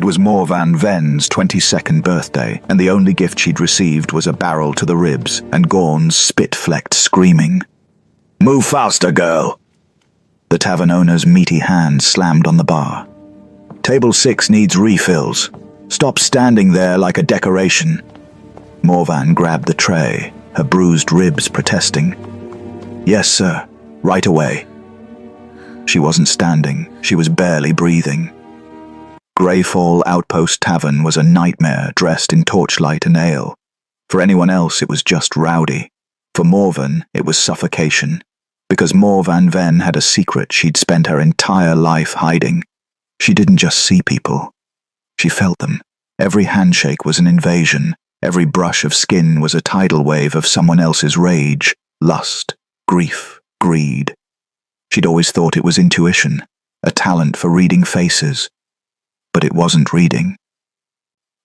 was Morvan Ven's 22nd birthday, and the only gift she'd received was a barrel to the ribs and Gorn's spit-flecked screaming. "Move faster, girl!" The tavern owner's meaty hand slammed on the bar. "Table 6 needs refills. Stop standing there like a decoration." Morvan grabbed the tray, her bruised ribs protesting. "Yes, sir. Right away." She wasn't standing. She was barely breathing. Greyfall Outpost Tavern was a nightmare dressed in torchlight and ale. For anyone else, it was just rowdy. For Morvan, it was suffocation. Because Morvan Ven had a secret she'd spent her entire life hiding. She didn't just see people. She felt them. Every handshake was an invasion. Every brush of skin was a tidal wave of someone else's rage, lust, grief, greed. She'd always thought it was intuition, a talent for reading faces. But it wasn't reading.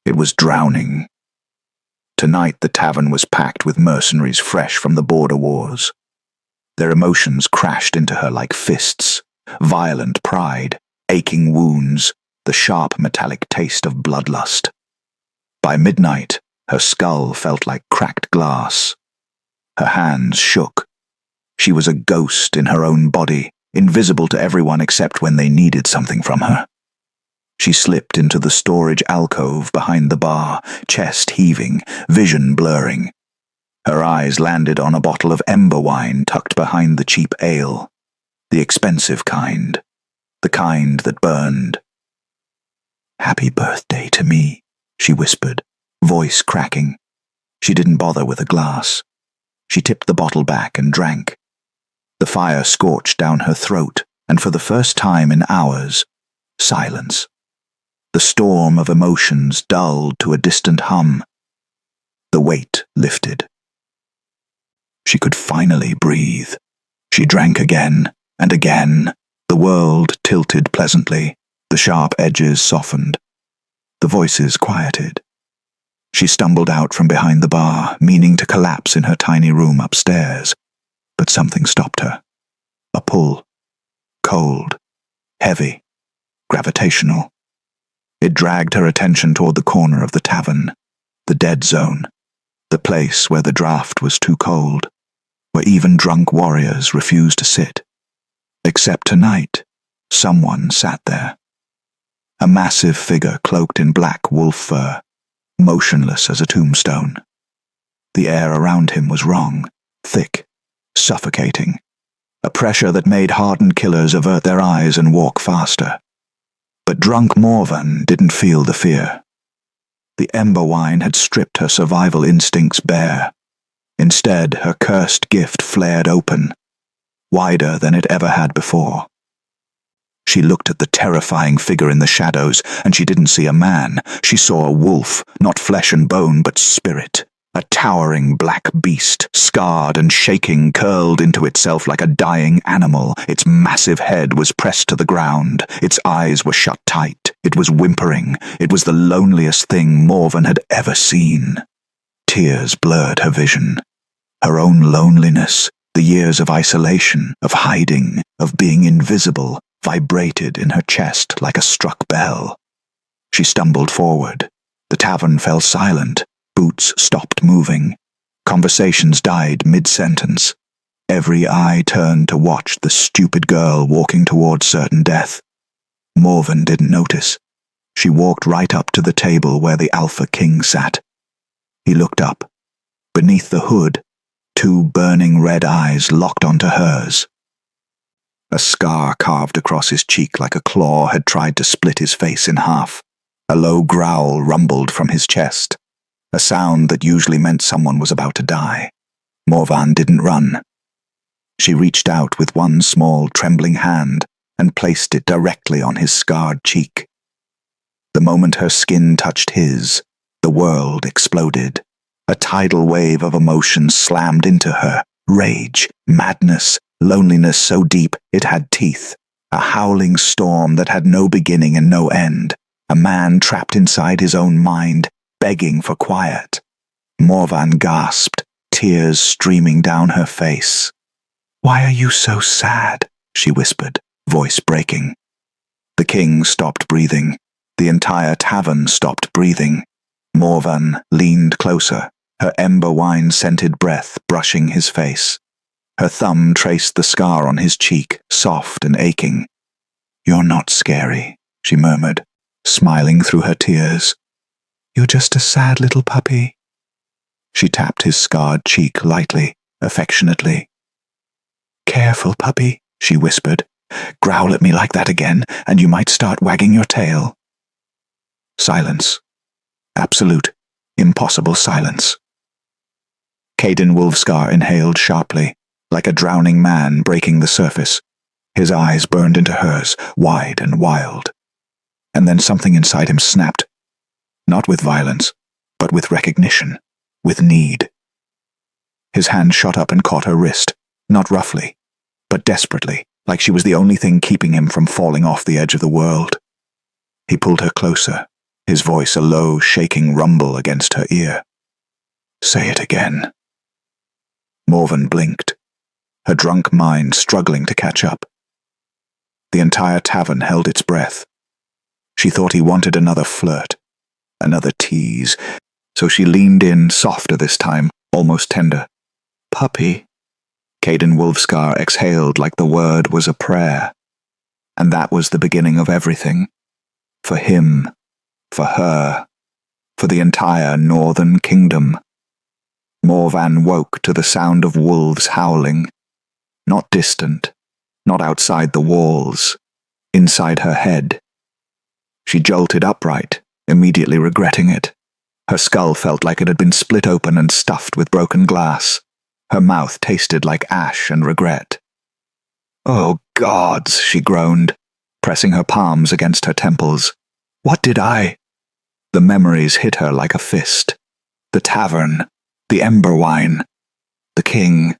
It was drowning. Tonight the tavern was packed with mercenaries fresh from the border wars. Their emotions crashed into her like fists, violent pride, aching wounds, the sharp metallic taste of bloodlust. By midnight, her skull felt like cracked glass. Her hands shook. She was a ghost in her own body, invisible to everyone except when they needed something from her. She slipped into the storage alcove behind the bar, chest heaving, vision blurring. Her eyes landed on a bottle of ember wine tucked behind the cheap ale. The expensive kind. The kind that burned. "Happy birthday to me," she whispered, voice cracking. She didn't bother with a glass. She tipped the bottle back and drank. The fire scorched down her throat, and for the first time in hours, silence. The storm of emotions dulled to a distant hum. The weight lifted. She could finally breathe. She drank again and again. The world tilted pleasantly. The sharp edges softened. The voices quieted. She stumbled out from behind the bar, meaning to collapse in her tiny room upstairs. But something stopped her. A pull. Cold. Heavy. Gravitational. It dragged her attention toward the corner of the tavern. The dead zone. The place where the draft was too cold. Where even drunk warriors refused to sit. Except tonight, someone sat there. A massive figure cloaked in black wolf fur, motionless as a tombstone. The air around him was wrong, thick, suffocating. A pressure that made hardened killers avert their eyes and walk faster. But drunk Morvan didn't feel the fear. The ember wine had stripped her survival instincts bare. Instead, her cursed gift flared open, wider than it ever had before. She looked at the terrifying figure in the shadows, and she didn't see a man. She saw a wolf, not flesh and bone, but spirit. A towering black beast, scarred and shaking, curled into itself like a dying animal. Its massive head was pressed to the ground. Its eyes were shut tight. It was whimpering. It was the loneliest thing Morvan had ever seen. Tears blurred her vision. Her own loneliness, the years of isolation, of hiding, of being invisible, vibrated in her chest like a struck bell. She stumbled forward. The tavern fell silent. Boots stopped moving. Conversations died mid-sentence. Every eye turned to watch the stupid girl walking toward certain death. Morvan didn't notice. She walked right up to the table where the Alpha King sat. He looked up. Beneath the hood, 2 burning red eyes locked onto hers. A scar carved across his cheek like a claw had tried to split his face in half. A low growl rumbled from his chest. A sound that usually meant someone was about to die. Morvan didn't run. She reached out with one small, trembling hand and placed it directly on his scarred cheek. The moment her skin touched his, the world exploded. A tidal wave of emotion slammed into her. Rage, madness, loneliness so deep it had teeth. A howling storm that had no beginning and no end. A man trapped inside his own mind, begging for quiet. Morvan gasped, tears streaming down her face. "Why are you so sad?" she whispered, voice breaking. The king stopped breathing. The entire tavern stopped breathing. Morvan leaned closer, her ember wine-scented breath brushing his face. Her thumb traced the scar on his cheek, soft and aching. "You're not scary," she murmured, smiling through her tears. "You're just a sad little puppy." She tapped his scarred cheek lightly, affectionately. "Careful, puppy," she whispered. "Growl at me like that again, and you might start wagging your tail." Silence. Absolute, impossible silence. Caden Wolfscar inhaled sharply, like a drowning man breaking the surface. His eyes burned into hers, wide and wild. And then something inside him snapped. Not with violence, but with recognition, with need. His hand shot up and caught her wrist, not roughly, but desperately, like she was the only thing keeping him from falling off the edge of the world. He pulled her closer, his voice a low, shaking rumble against her ear. "Say it again." Morvan blinked, her drunk mind struggling to catch up. The entire tavern held its breath. She thought he wanted another flirt, another tease, so she leaned in softer this time, almost tender. "Puppy." Caden Wolfscar exhaled like the word was a prayer. And that was the beginning of everything. For him, for her, for the entire northern kingdom. Morvan woke to the sound of wolves howling. Not distant, not outside the walls, inside her head. She jolted upright, immediately regretting it. Her skull felt like it had been split open and stuffed with broken glass. Her mouth tasted like ash and regret. "Oh, gods," she groaned, pressing her palms against her temples. "What did I—" The memories hit her like a fist. The tavern, the ember wine, the king,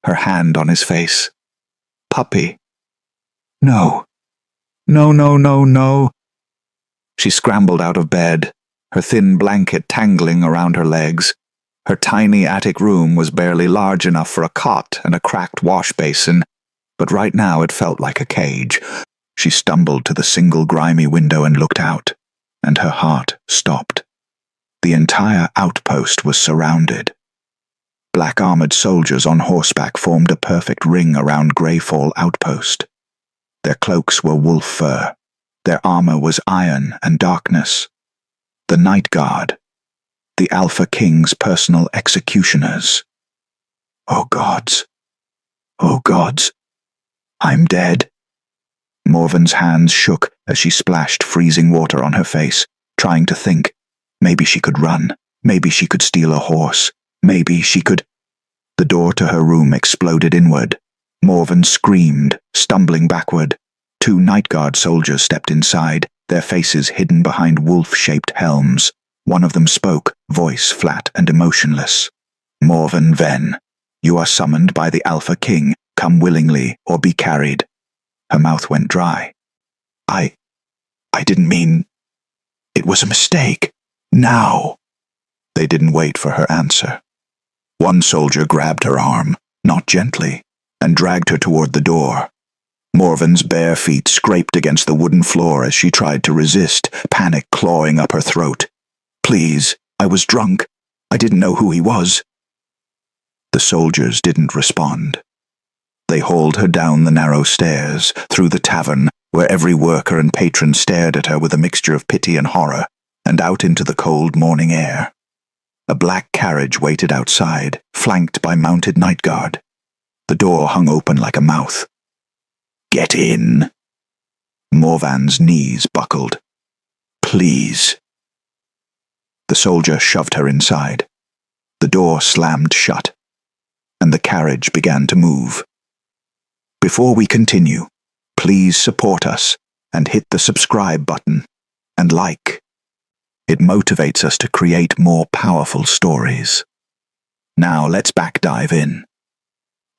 her hand on his face. "Puppy." "No. No, no, no, no." She scrambled out of bed, her thin blanket tangling around her legs. Her tiny attic room was barely large enough for a cot and a cracked wash basin, but right now it felt like a cage. She stumbled to the single grimy window and looked out, and her heart stopped. The entire outpost was surrounded. Black-armored soldiers on horseback formed a perfect ring around Greyfall Outpost. Their cloaks were wolf fur. Their armor was iron and darkness. The Night Guard, the Alpha King's personal executioners. "Oh gods. Oh gods. I'm dead." Morvan's hands shook as she splashed freezing water on her face, trying to think. Maybe she could run. Maybe she could steal a horse. Maybe she could— The door to her room exploded inward. Morvan screamed, stumbling backward. 2 Night Guard soldiers stepped inside, their faces hidden behind wolf-shaped helms. One of them spoke, voice flat and emotionless. "Morvan Venn, you are summoned by the Alpha King. Come willingly or be carried." Her mouth went dry. I didn't mean— It was a mistake. Now." They didn't wait for her answer. One soldier grabbed her arm, not gently, and dragged her toward the door. Morvan's bare feet scraped against the wooden floor as she tried to resist, panic clawing up her throat. "Please, I was drunk. I didn't know who he was." The soldiers didn't respond. They hauled her down the narrow stairs, through the tavern, where every worker and patron stared at her with a mixture of pity and horror, and out into the cold morning air. A black carriage waited outside, flanked by mounted Night Guard. The door hung open like a mouth. "Get in." Morvan's knees buckled. "Please." The soldier shoved her inside. The door slammed shut, and the carriage began to move. Before we continue, please support us and hit the subscribe button and like. It motivates us to create more powerful stories. Now let's back dive in.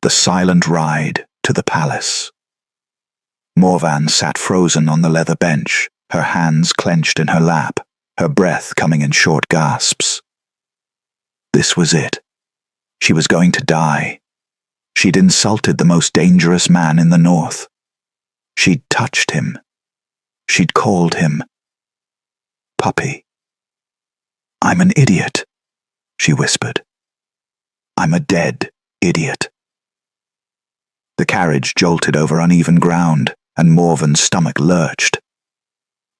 The silent ride to the palace. Morvan sat frozen on the leather bench, her hands clenched in her lap, her breath coming in short gasps. This was it. She was going to die. She'd insulted the most dangerous man in the north. She'd touched him. She'd called him puppy. "I'm an idiot," she whispered. "I'm a dead idiot." The carriage jolted over uneven ground, and Morven's stomach lurched.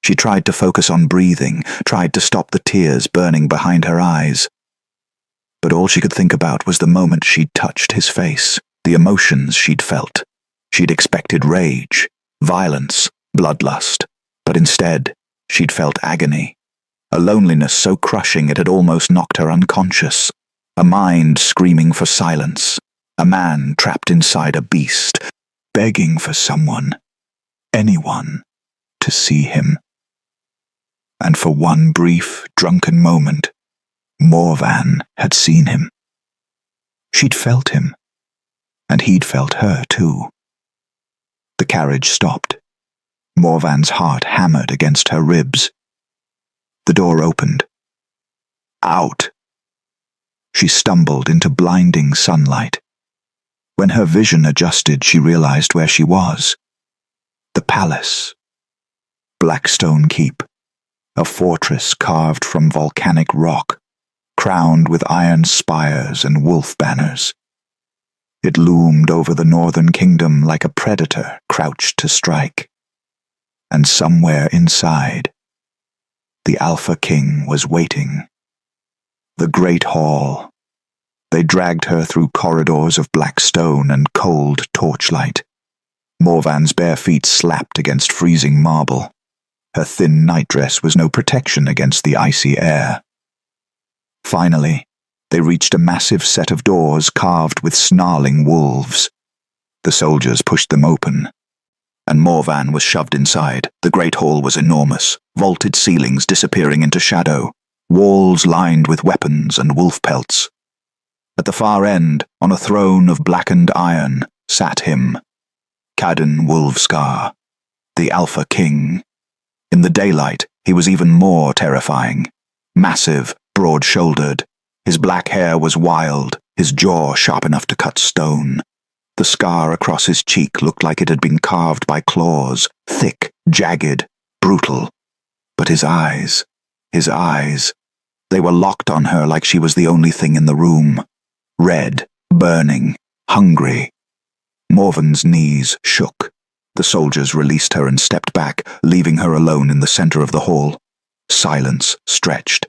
She tried to focus on breathing, tried to stop the tears burning behind her eyes. But all she could think about was the moment she'd touched his face, the emotions she'd felt. She'd expected rage, violence, bloodlust, but instead, she'd felt agony. A loneliness so crushing it had almost knocked her unconscious. A mind screaming for silence. A man trapped inside a beast, begging for someone, anyone, to see him. And for one brief, drunken moment, Morvan had seen him. She'd felt him, and he'd felt her too. The carriage stopped. Morvan's heart hammered against her ribs. The door opened. Out! She stumbled into blinding sunlight. When her vision adjusted, she realized where she was. The palace. Blackstone Keep, a fortress carved from volcanic rock, crowned with iron spires and wolf banners. It loomed over the northern kingdom like a predator crouched to strike. And somewhere inside, the Alpha King was waiting. The great hall. They dragged her through corridors of black stone and cold torchlight. Morvan's bare feet slapped against freezing marble. Her thin nightdress was no protection against the icy air. Finally, they reached a massive set of doors carved with snarling wolves. The soldiers pushed them open, and Morvan was shoved inside. The great hall was enormous, vaulted ceilings disappearing into shadow, walls lined with weapons and wolf pelts. At the far end, on a throne of blackened iron, sat him, Caden Wolfscar, the Alpha King. In the daylight, he was even more terrifying. Massive, broad-shouldered. His black hair was wild, his jaw sharp enough to cut stone. The scar across his cheek looked like it had been carved by claws, thick, jagged, brutal. But his eyes, they were locked on her like she was the only thing in the room. Red, burning, hungry. Morven's knees shook. The soldiers released her and stepped back, leaving her alone in the center of the hall. Silence stretched.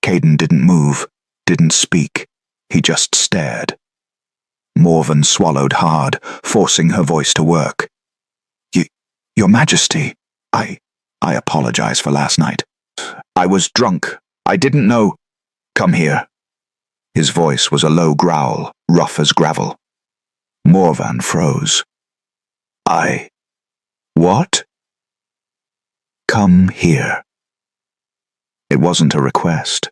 Caden didn't move, didn't speak. He just stared. Morven swallowed hard, forcing her voice to work. Your Majesty, I apologize for last night. I was drunk. I didn't know. Come here. His voice was a low growl, rough as gravel. Morvan froze. What? Come here. It wasn't a request.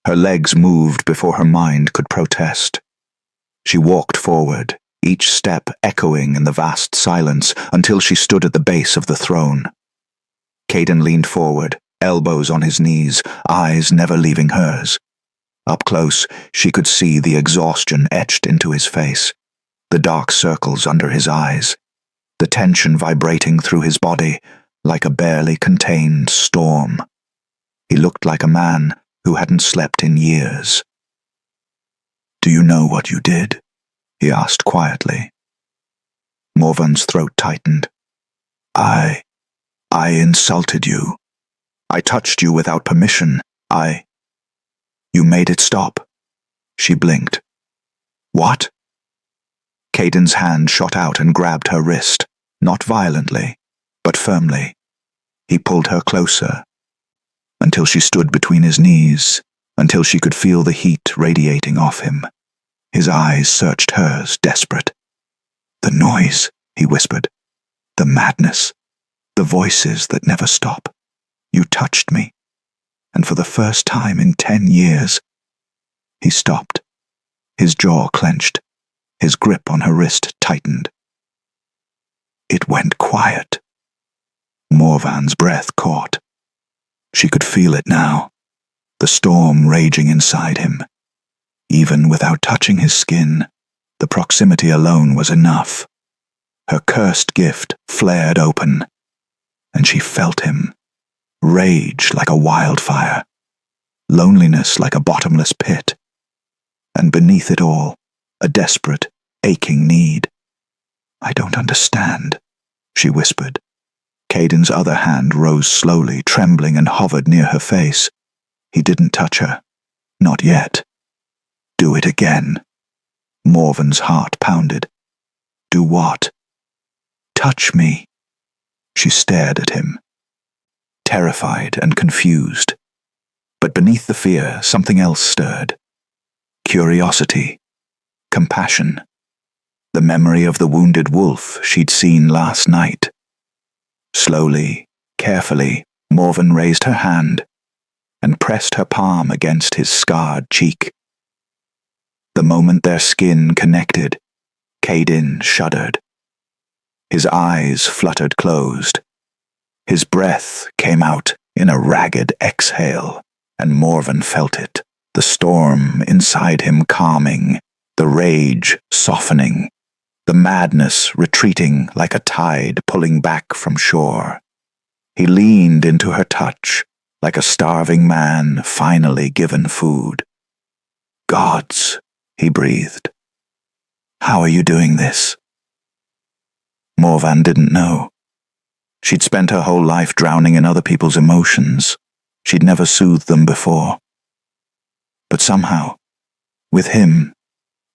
Her legs moved before her mind could protest. She walked forward, each step echoing in the vast silence, until she stood at the base of the throne. Caden leaned forward, elbows on his knees, eyes never leaving hers. Up close, she could see the exhaustion etched into his face, the dark circles under his eyes, the tension vibrating through his body like a barely contained storm. He looked like a man who hadn't slept in years. Do you know what you did? He asked quietly. Morvan's throat tightened. I insulted you. I touched you without permission. You made it stop. She blinked. What? Caden's hand shot out and grabbed her wrist, not violently, but firmly. He pulled her closer, until she stood between his knees, until she could feel the heat radiating off him. His eyes searched hers, desperate. The noise, he whispered. The madness. The voices that never stop. You touched me. And for the first time in 10 years, he stopped. His jaw clenched. His grip on her wrist tightened. It went quiet. Morvan's breath caught. She could feel it now, the storm raging inside him. Even without touching his skin, the proximity alone was enough. Her cursed gift flared open, and she felt him, rage like a wildfire, loneliness like a bottomless pit, and beneath it all, a desperate, aching need. "I don't understand," she whispered. Caden's other hand rose slowly, trembling, and hovered near her face. He didn't touch her. Not yet. "Do it again." Morven's heart pounded. "Do what?" "Touch me." She stared at him, terrified and confused. But beneath the fear, something else stirred. Curiosity, compassion, the memory of the wounded wolf she'd seen last night. Slowly, carefully, Morven raised her hand and pressed her palm against his scarred cheek. The moment their skin connected, Caden shuddered. His eyes fluttered closed. His breath came out in a ragged exhale, and Morven felt it, the storm inside him calming, the rage softening, the madness retreating like a tide pulling back from shore. He leaned into her touch, like a starving man finally given food. "Gods," he breathed. "How are you doing this?" Morvan didn't know. She'd spent her whole life drowning in other people's emotions. She'd never soothed them before. But somehow, with him,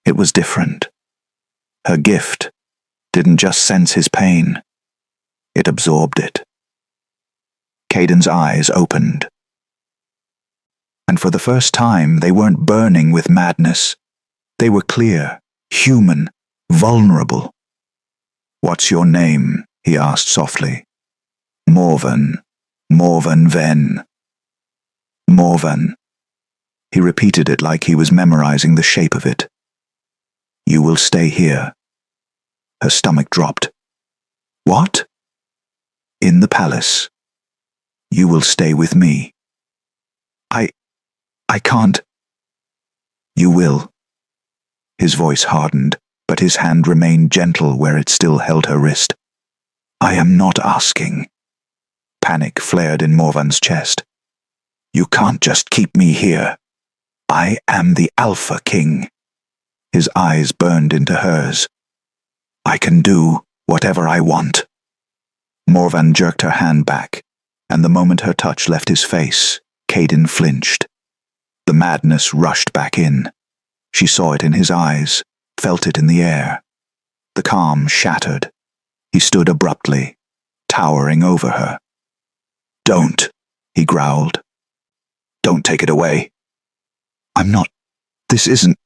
it was different. Her gift didn't just sense his pain, it absorbed it. Caden's eyes opened. And for the first time, they weren't burning with madness. They were clear, human, vulnerable. "What's your name?" he asked softly. "Morven. Morven Ven." "Morven." He repeated it like he was memorizing the shape of it. "You will stay here." Her stomach dropped. "What?" "In the palace. You will stay with me." I can't." "You will." His voice hardened, but his hand remained gentle where it still held her wrist. "I am not asking." Panic flared in Morvan's chest. "You can't just keep me here. I am the Alpha King." His eyes burned into hers. "I can do whatever I want." Morvan jerked her hand back, and the moment her touch left his face, Caden flinched. The madness rushed back in. She saw it in his eyes, felt it in the air. The calm shattered. He stood abruptly, towering over her. "Don't," he growled. "Don't take it away." "I'm not. This isn't.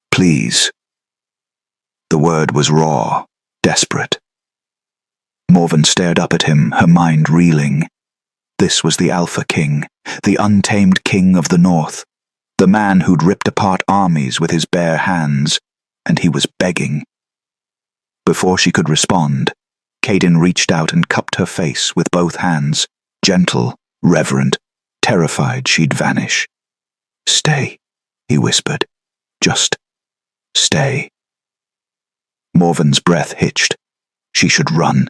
Please." The word was raw, desperate. Morven stared up at him, her mind reeling. This was the Alpha King, the untamed king of the North, the man who'd ripped apart armies with his bare hands, and he was begging. Before she could respond, Caden reached out and cupped her face with both hands, gentle, reverent, terrified she'd vanish. "Stay," he whispered. "Just stay." Morven's breath hitched. She should run.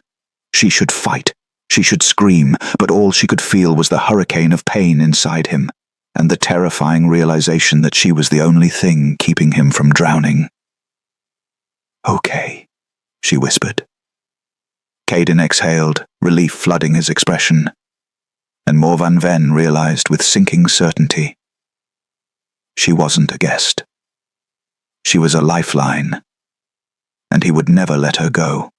She should fight. She should scream, but all she could feel was the hurricane of pain inside him, and the terrifying realization that she was the only thing keeping him from drowning. "Okay," she whispered. Caden exhaled, relief flooding his expression, and Morvan Ven realized with sinking certainty. She wasn't a guest. She was a lifeline, and he would never let her go.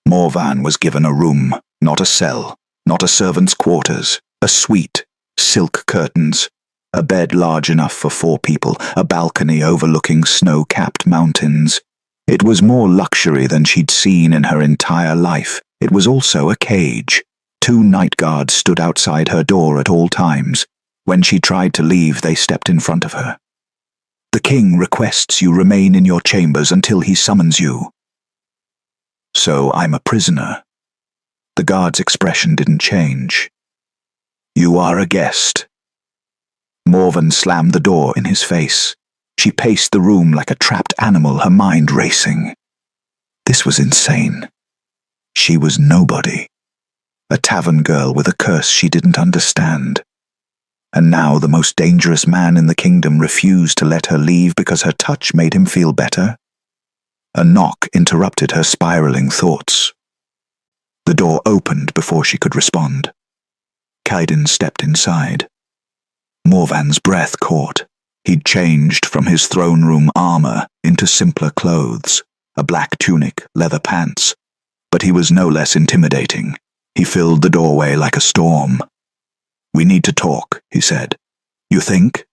Morvan was given a room, not a cell, not a servant's quarters, a suite, silk curtains, a bed large enough for 4 people, a balcony overlooking snow-capped mountains. It was more luxury than she'd seen in her entire life. It was also a cage. 2 night guards stood outside her door at all times. When she tried to leave, they stepped in front of her. "The king requests you remain in your chambers until he summons you." "So I'm a prisoner." The guard's expression didn't change. "You are a guest." Morven slammed the door in his face. She paced the room like a trapped animal, her mind racing. This was insane. She was nobody. a tavern girl with a curse she didn't understand. And now the most dangerous man in the kingdom refused to let her leave because her touch made him feel better? A knock interrupted her spiraling thoughts. The door opened before she could respond. Kaiden stepped inside. Morvan's breath caught. He'd changed from his throne room armor into simpler clothes, a black tunic, leather pants. But he was no less intimidating. He filled the doorway like a storm. "We need to talk," he said. "You think?"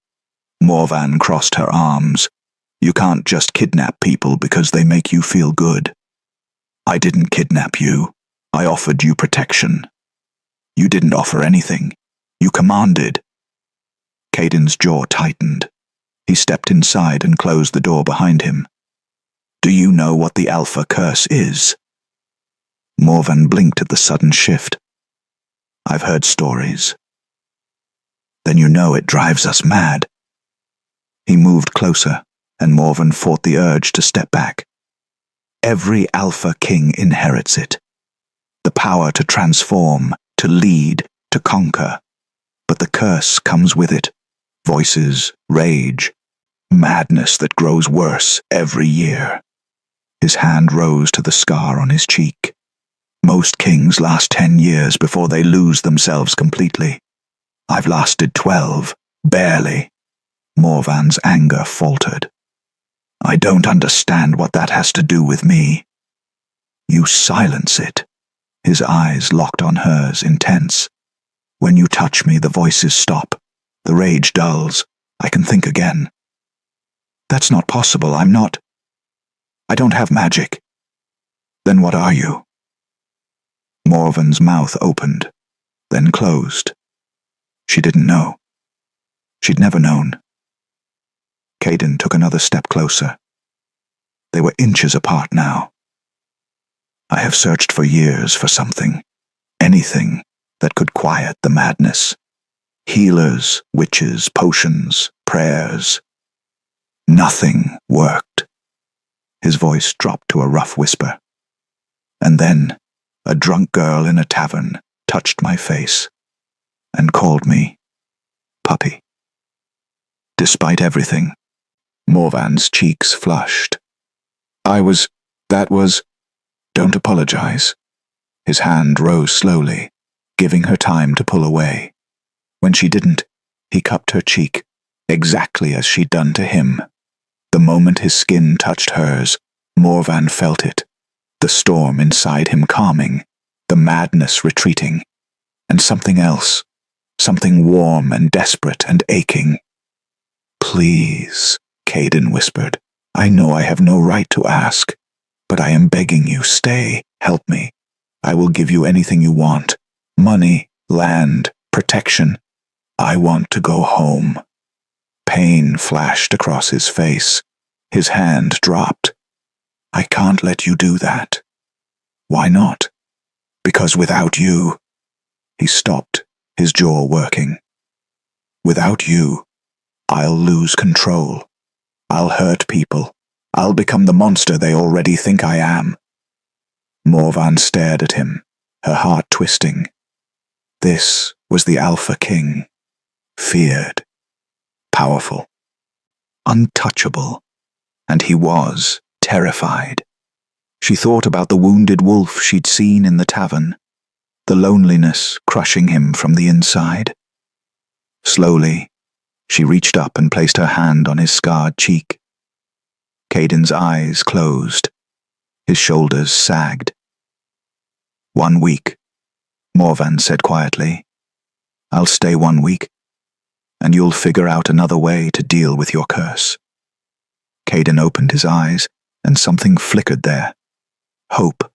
Morvan crossed her arms. "You can't just kidnap people because they make you feel good." "I didn't kidnap you. I offered you protection." "You didn't offer anything. You commanded." Kaiden's jaw tightened. He stepped inside and closed the door behind him. "Do you know what the Alpha Curse is?" Morvan blinked at the sudden shift. "I've heard stories." "Then you know it drives us mad." He moved closer, and Morvan fought the urge to step back. Every Alpha King inherits it. The power to transform, to lead, to conquer. But the curse comes with it. Voices, rage, madness that grows worse every year. His hand rose to the scar on his cheek. Most kings last 10 years before they lose themselves completely. I've lasted 12, barely. Morvan's anger faltered. "I don't understand what that has to do with me." "You silence it." His eyes locked on hers, intense. "When you touch me, the voices stop. The rage dulls. I can think again." "That's not possible. I don't have magic." "Then what are you?" Morvan's mouth opened, then closed. She didn't know. She'd never known. Kaiden took another step closer. They were inches apart now. "I have searched for years for something, anything that could quiet the madness. Healers, witches, potions, prayers. Nothing worked." His voice dropped to a rough whisper. "And then a drunk girl in a tavern touched my face and called me puppy." Despite everything, Morvan's cheeks flushed. Don't apologize." His hand rose slowly, giving her time to pull away. When she didn't, he cupped her cheek, exactly as she'd done to him. The moment his skin touched hers, Morvan felt it, the storm inside him calming, the madness retreating, and something else, something warm and desperate and aching. "Please," Kaiden whispered. "I know I have no right to ask, but I am begging you, stay, help me. I will give you anything you want. Money, land, protection. I want to go home." Pain flashed across his face. His hand dropped. "I can't let you do that." "Why not?" "Because without you—" He stopped, his jaw working. "Without you, I'll lose control. I'll hurt people. I'll become the monster they already think I am." Morvan stared at him, her heart twisting. This was the Alpha King. Feared. Powerful. Untouchable. And he was terrified. She thought about the wounded wolf she'd seen in the tavern, the loneliness crushing him from the inside. Slowly, she reached up and placed her hand on his scarred cheek. Kaiden's eyes closed. His shoulders sagged. "1 week," Morvan said quietly. "I'll stay 1 week, and you'll figure out another way to deal with your curse." Kaiden opened his eyes, and something flickered there. Hope,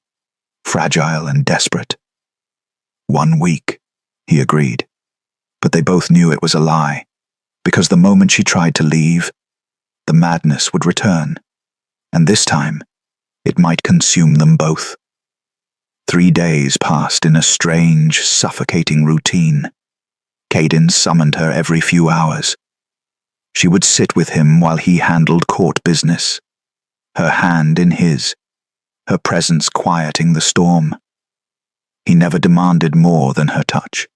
fragile and desperate. 1 week, he agreed. But they both knew it was a lie, because the moment she tried to leave, the madness would return, and this time, it might consume them both. 3 days passed in a strange, suffocating routine. Kaiden summoned her every few hours. She would sit with him while he handled court business, her hand in his, her presence quieting the storm. He never demanded more than her touch,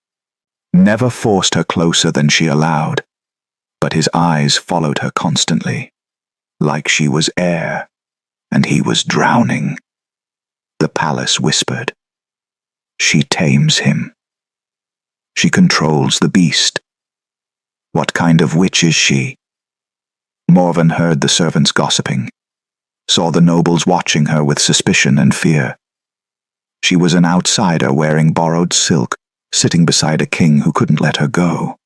never forced her closer than she allowed, but his eyes followed her constantly, like she was air, and he was drowning. The palace whispered, "She tames him. She controls the beast. What kind of witch is she?" Morvan heard the servants gossiping, saw the nobles watching her with suspicion and fear. She was an outsider wearing borrowed silk, sitting beside a king who couldn't let her go.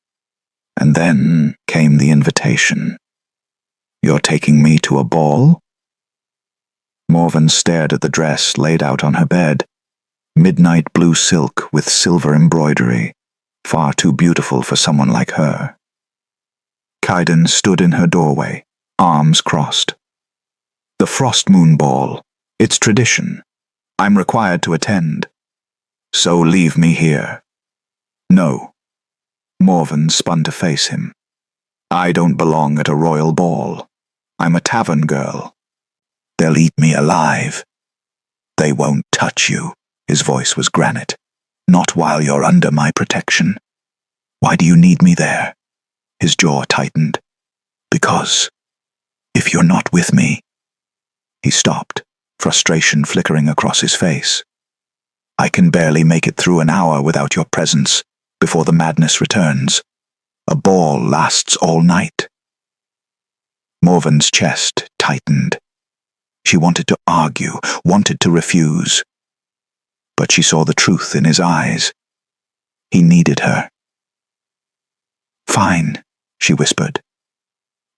And then came the invitation. "You're taking me to a ball?" Morvan stared at the dress laid out on her bed, midnight blue silk with silver embroidery, far too beautiful for someone like her. Kaiden stood in her doorway, arms crossed. "The Frost Moon Ball. It's tradition. I'm required to attend. So leave me here." "No." Morvan spun to face him. "I don't belong at a royal ball. I'm a tavern girl. They'll eat me alive." "They won't touch you." His voice was granite. "Not while you're under my protection." "Why do you need me there?" His jaw tightened. "Because if you're not with me—" He stopped, frustration flickering across his face. "I can barely make it through an hour without your presence, before the madness returns. A ball lasts all night." Morvan's chest tightened. She wanted to argue, wanted to refuse. But she saw the truth in his eyes. He needed her. "Fine," she whispered.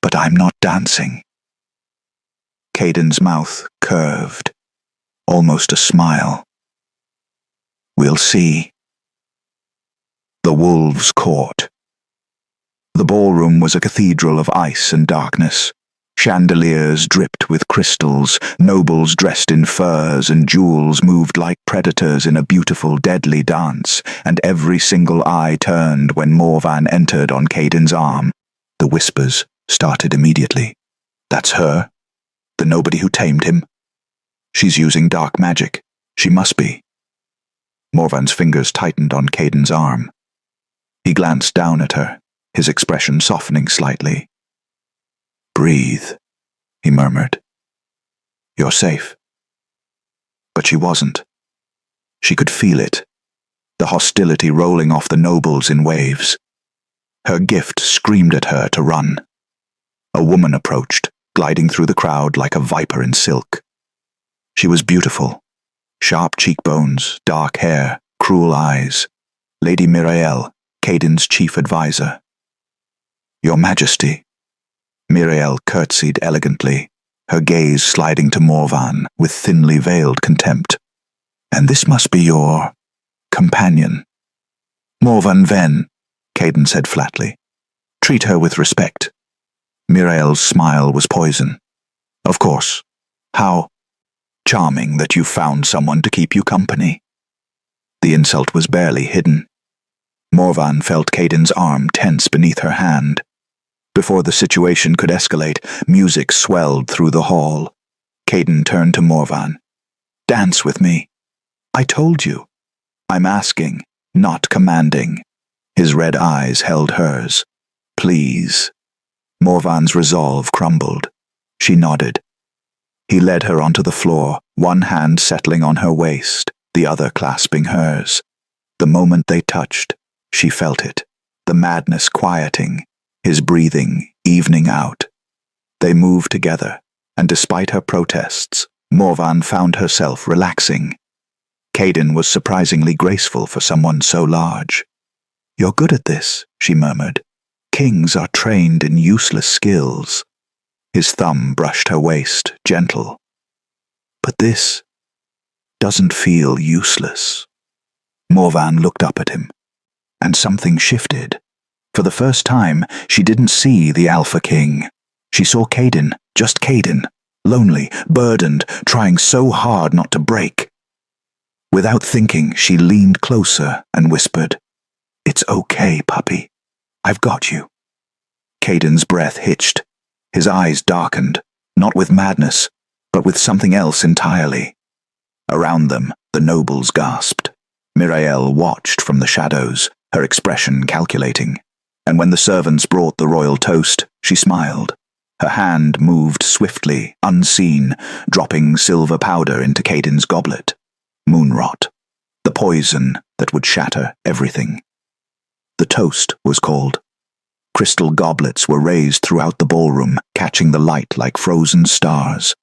"But I'm not dancing." Kaiden's mouth curved, almost a smile. "We'll see." The Wolves' Court. The ballroom was a cathedral of ice and darkness. Chandeliers dripped with crystals, nobles dressed in furs and jewels moved like predators in a beautiful, deadly dance, and every single eye turned when Morvan entered on Kaiden's arm. The whispers started immediately. "That's her. The nobody who tamed him. She's using dark magic. She must be." Morvan's fingers tightened on Kaiden's arm. He glanced down at her, his expression softening slightly. "Breathe," he murmured. "You're safe." But she wasn't. She could feel it, the hostility rolling off the nobles in waves. Her gift screamed at her to run. A woman approached, gliding through the crowd like a viper in silk. She was beautiful. Sharp cheekbones, dark hair, cruel eyes. Lady Mirael, Kaiden's chief advisor. "Your Majesty." Mirael curtsied elegantly, her gaze sliding to Morvan with thinly veiled contempt. "And this must be your companion." "Morvan Ven," Kaiden said flatly. "Treat her with respect." Mirael's smile was poison. "Of course. How charming that you found someone to keep you company." The insult was barely hidden. Morvan felt Kaiden's arm tense beneath her hand. Before the situation could escalate, music swelled through the hall. Kaiden turned to Morvan. "Dance with me." "I told you." "I'm asking, not commanding." His red eyes held hers. "Please." Morvan's resolve crumbled. She nodded. He led her onto the floor, one hand settling on her waist, the other clasping hers. The moment they touched, she felt it, the madness quieting, his breathing evening out. They moved together, and despite her protests, Morvan found herself relaxing. Kaiden was surprisingly graceful for someone so large. "You're good at this," she murmured. "Kings are trained in useless skills." His thumb brushed her waist, gentle. "But this doesn't feel useless." Morvan looked up at him, and something shifted. For the first time, she didn't see the Alpha King. She saw Kaiden, just Kaiden, lonely, burdened, trying so hard not to break. Without thinking, she leaned closer and whispered, "It's okay, puppy. I've got you." Kaiden's breath hitched. His eyes darkened, not with madness, but with something else entirely. Around them, the nobles gasped. Mirael watched from the shadows, her expression calculating, and when the servants brought the royal toast, she smiled. Her hand moved swiftly, unseen, dropping silver powder into Caden's goblet. Moonrot, the poison that would shatter everything. The toast was called. Crystal goblets were raised throughout the ballroom, catching the light like frozen stars.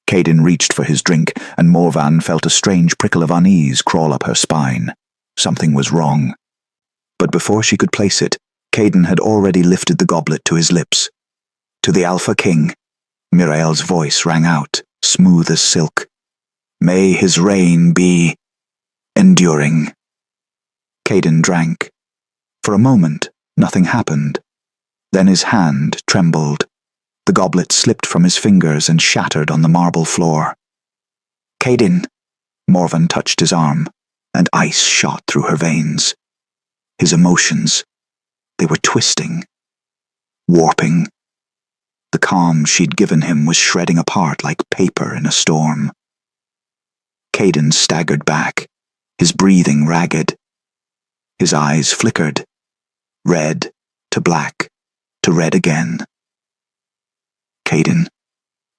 Caden reached for his drink, and Morvan felt a strange prickle of unease crawl up her spine. Something was wrong. But before she could place it, Caden had already lifted the goblet to his lips. To the Alpha King, Mirael's voice rang out, smooth as silk. May his reign be enduring. Caden drank. For a moment, nothing happened. Then his hand trembled. The goblet slipped from his fingers and shattered on the marble floor. Caden! Morvan touched his arm, and ice shot through her veins. His emotions, they were twisting, warping. The calm she'd given him was shredding apart like paper in a storm. Caden staggered back, his breathing ragged. His eyes flickered, red to black to red again. Caden,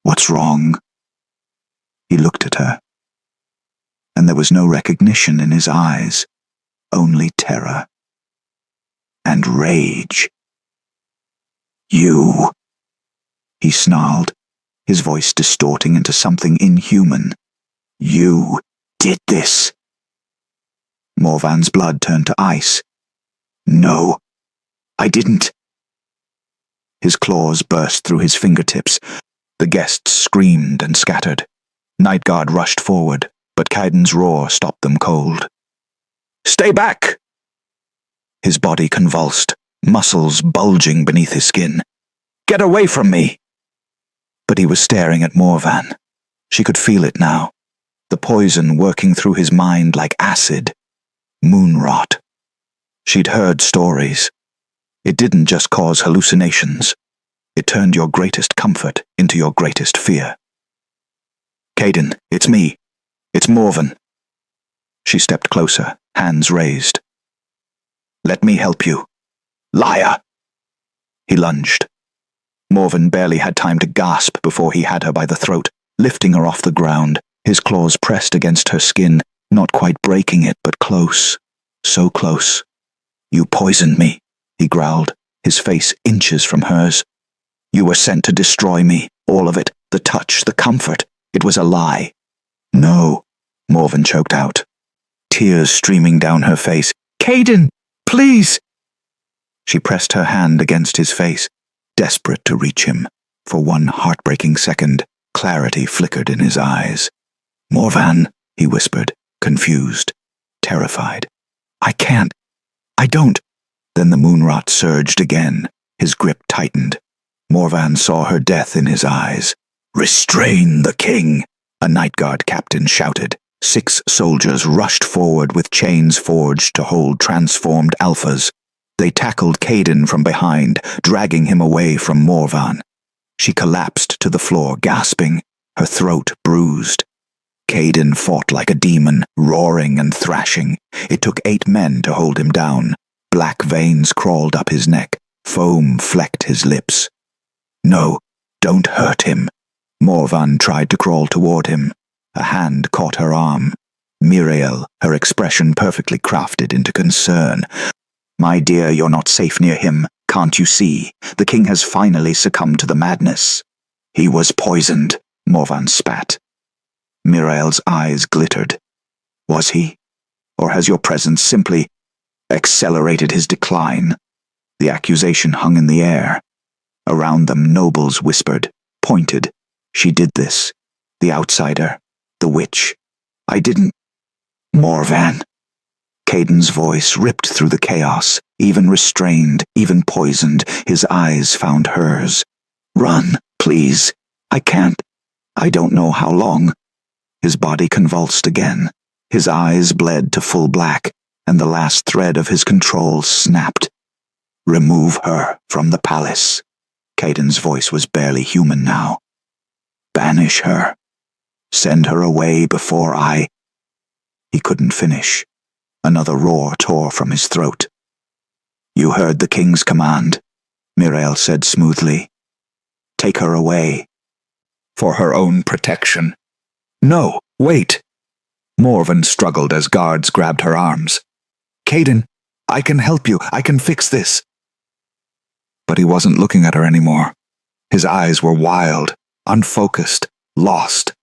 what's wrong? He looked at her, and there was no recognition in his eyes, only terror and rage. You, he snarled, his voice distorting into something inhuman. You did this. Morvan's blood turned to ice. No, I didn't. His claws burst through his fingertips. The guests screamed and scattered. Nightguard rushed forward, but Caden's roar stopped them cold. Stay back! His body convulsed, muscles bulging beneath his skin. Get away from me! But he was staring at Morvan. She could feel it now. The poison working through his mind like acid. Moonrot. She'd heard stories. It didn't just cause hallucinations. It turned your greatest comfort into your greatest fear. Caden, it's me. It's Morvan. She stepped closer, hands raised. Let me help you. Liar! He lunged. Morvan barely had time to gasp before he had her by the throat, lifting her off the ground, his claws pressed against her skin, not quite breaking it, but close. So close. You poisoned me, he growled, his face inches from hers. You were sent to destroy me, all of it, the touch, the comfort. It was a lie. No, Morvan choked out, tears streaming down her face. Caden, please! She pressed her hand against his face, desperate to reach him. For one heartbreaking second, clarity flickered in his eyes. Morvan, he whispered, confused, terrified. I can't. I don't. Then the moonrot surged again. His grip tightened. Morvan saw her death in his eyes. Restrain the king, a night guard captain shouted. 6 soldiers rushed forward with chains forged to hold transformed alphas. They tackled Caden from behind, dragging him away from Morvan. She collapsed to the floor, gasping, her throat bruised. Caden fought like a demon, roaring and thrashing. It took 8 men to hold him down. Black veins crawled up his neck. Foam flecked his lips. No, don't hurt him. Morvan tried to crawl toward him. A hand caught her arm. Mirael, her expression perfectly crafted into concern. My dear, you're not safe near him. Can't you see? The king has finally succumbed to the madness. He was poisoned, Morvan spat. Mirael's eyes glittered. Was he? Or has your presence simply accelerated his decline? The accusation hung in the air. Around them nobles whispered, pointed. She did this. The outsider. The witch. I didn't. Morvan. Caden's voice ripped through the chaos, even restrained, even poisoned. His eyes found hers. Run, please. I can't. I don't know how long. His body convulsed again. His eyes bled to full black, and the last thread of his control snapped. Remove her from the palace. Caden's voice was barely human now. Banish her. Send her away before I... He couldn't finish. Another roar tore from his throat. "You heard the king's command," Mirael said smoothly. "Take her away. For her own protection." "No, wait!" Morven struggled as guards grabbed her arms. "Caden, I can help you. I can fix this." But he wasn't looking at her anymore. His eyes were wild, unfocused, lost.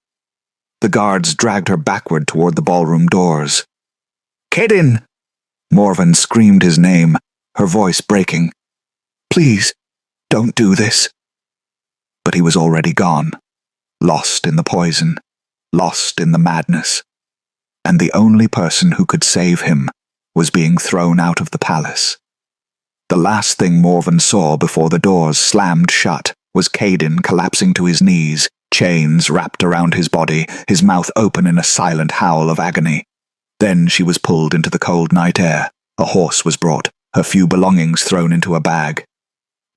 The guards dragged her backward toward the ballroom doors. "Caden!" Morven screamed his name, her voice breaking. "Please, don't do this." But he was already gone, lost in the poison, lost in the madness. And the only person who could save him was being thrown out of the palace. The last thing Morven saw before the doors slammed shut was Caden collapsing to his knees, chains wrapped around his body, his mouth open in a silent howl of agony. Then she was pulled into the cold night air. A horse was brought, her few belongings thrown into a bag.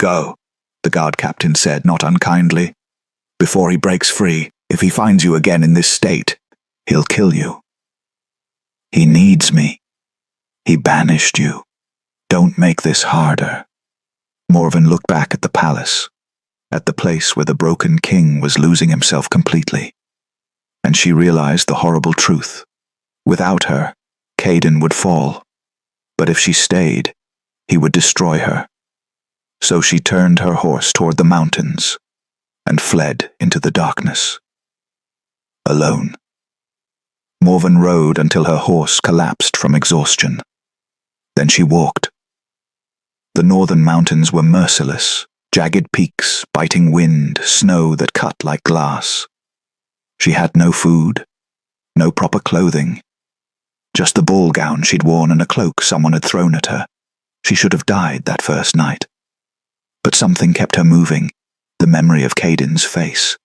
"Go," the guard captain said, not unkindly. "Before he breaks free, if he finds you again in this state, he'll kill you." "He needs me. He banished you. Don't make this harder." Morven looked back at the palace, at the place where the broken king was losing himself completely. And she realized the horrible truth. Without her, Caden would fall. But if she stayed, he would destroy her. So she turned her horse toward the mountains and fled into the darkness. Alone. Morven rode until her horse collapsed from exhaustion. Then she walked. The northern mountains were merciless, jagged peaks, biting wind, snow that cut like glass. She had no food, no proper clothing. Just the ball gown she'd worn and a cloak someone had thrown at her. She should have died that first night. But something kept her moving, the memory of Caden's face,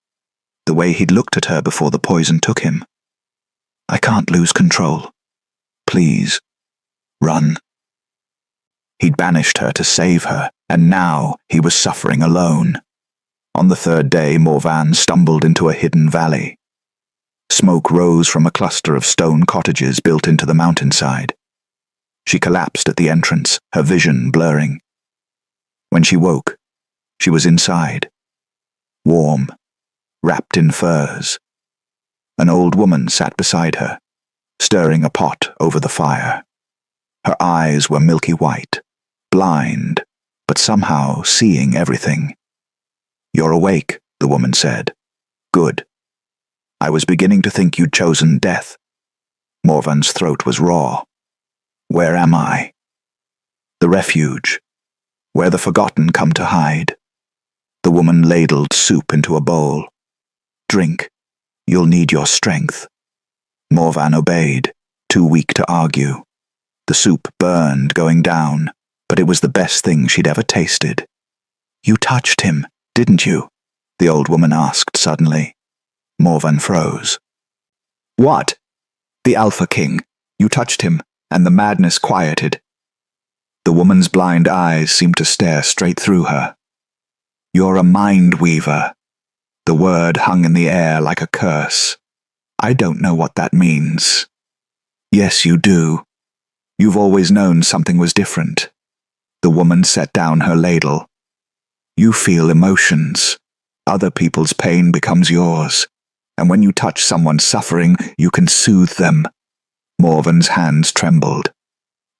the way he'd looked at her before the poison took him. "I can't lose control. Please, run." He'd banished her to save her, and now he was suffering alone. On the third day, Morvan stumbled into a hidden valley. Smoke rose from a cluster of stone cottages built into the mountainside. She collapsed at the entrance, her vision blurring. When she woke, she was inside, warm, wrapped in furs. An old woman sat beside her, stirring a pot over the fire. Her eyes were milky white, blind, but somehow seeing everything. "You're awake," the woman said. "Good. I was beginning to think you'd chosen death." Morvan's throat was raw. "Where am I?" "The refuge, where the forgotten come to hide." The woman ladled soup into a bowl. "Drink. You'll need your strength." Morvan obeyed, too weak to argue. The soup burned going down, but it was the best thing she'd ever tasted. "You touched him, didn't you?" the old woman asked suddenly. Morvan froze. "What?" "The Alpha King. You touched him, and the madness quieted." The woman's blind eyes seemed to stare straight through her. "You're a mind weaver." The word hung in the air like a curse. "I don't know what that means." "Yes, you do. You've always known something was different." The woman set down her ladle. "You feel emotions. Other people's pain becomes yours. And when you touch someone's suffering, you can soothe them." Morvan's hands trembled.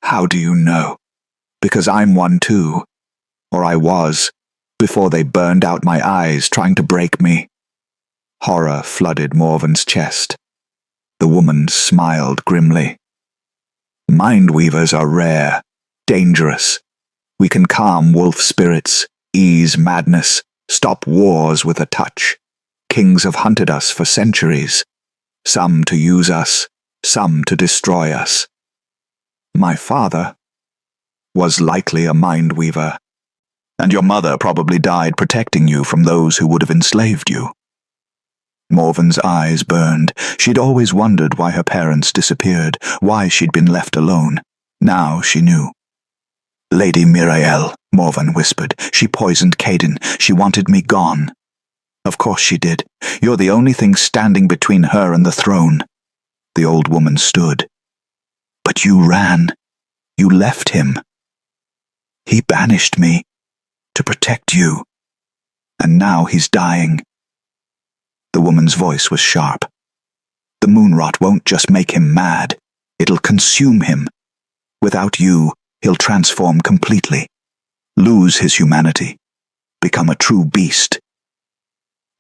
"How do you know?" "Because I'm one too. Or I was, before they burned out my eyes trying to break me." Horror flooded Morvan's chest. The woman smiled grimly. "Mind-weavers are rare, dangerous. We can calm wolf spirits, ease madness, stop wars with a touch. Kings have hunted us for centuries, some to use us, some to destroy us. My father was likely a mind-weaver, and your mother probably died protecting you from those who would have enslaved you." Morvan's eyes burned. She'd always wondered why her parents disappeared, why she'd been left alone. Now she knew. "Lady Mirael," Morvan whispered. "She poisoned Caden. She wanted me gone." "Of course she did. You're the only thing standing between her and the throne." The old woman stood. But you ran. You left him. He banished me to protect you. And now he's dying. The woman's voice was sharp. The moon rot won't just make him mad. It'll consume him. Without you, he'll transform completely. Lose his humanity. Become a true beast.